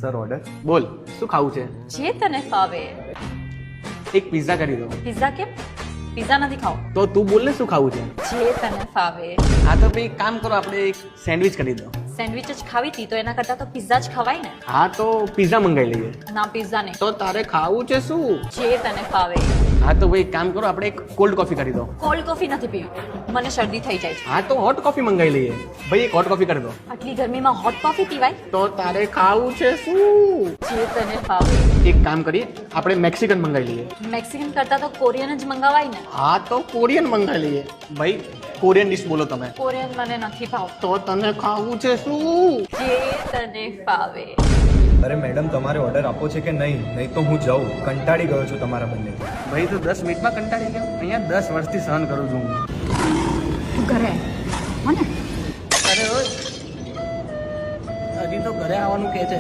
Sir order. બોલ શું ખાવું છે? જે તને ફાવે. એક પિઝા કરી દો. પિઝા કેમ? પિઝા નથી ખાવું. તો તું બોલ ને શું ખાવું છે? જે તને ફાવે. હા તો ભાઈ કામ કરો, આપણે એક સેન્ડવિચ કરી દો. સેન્ડવિચ જ ખાવી હતી તો એના કરતા તો પિઝા જ ખવાય ને. હા તો પિઝા મંગાવી લઈએ. ના પિઝા નહીં. તો તારે ખાવું છે શું? જે તને ફાવે. હા તો ભાઈ કામ કરો, આપણે એક કોલ્ડ કોફી કરી દો. કોલ્ડ કોફી નથી પીવી, મને શરદી થઈ જાય છે. હા તો હોટ કોફી મંગાવી લઈએ. ભાઈ એક હોટ કોફી કરી દો. આટલી ગરમીમાં હોટ કોફી પીવાય? તો તારે ખાવું છે શું? જે તને ફાવે. એક કામ કરીએ, આપણે મેક્સિકન મંગાવી લઈએ. મેક્સિકન કરતા તો કોરિયન જ મંગાવાય ને. હા તો કોરિયન મંગાવી લઈએ. ભાઈ કોરિયન ડિશ બોલો તમે. કોરિયન મને નથી ભાવતો. તો તને ખાવું છે શું? જે તને ફાવે. અરે મેડમ, તમારે ઓર્ડર આપો છે કે નહીં? નહીં તો હું જાઉં. કંટાળી ગયો છું તમારા બંને. ભાઈ તો 10 મિનિટમાં કંટાળી ગયો. અહીંયા 10 વર્ષથી સહન કરું છું હું. તું ઘરે હો ને? અરે ઓય, હજી તો ઘરે આવવાનું કહે છે.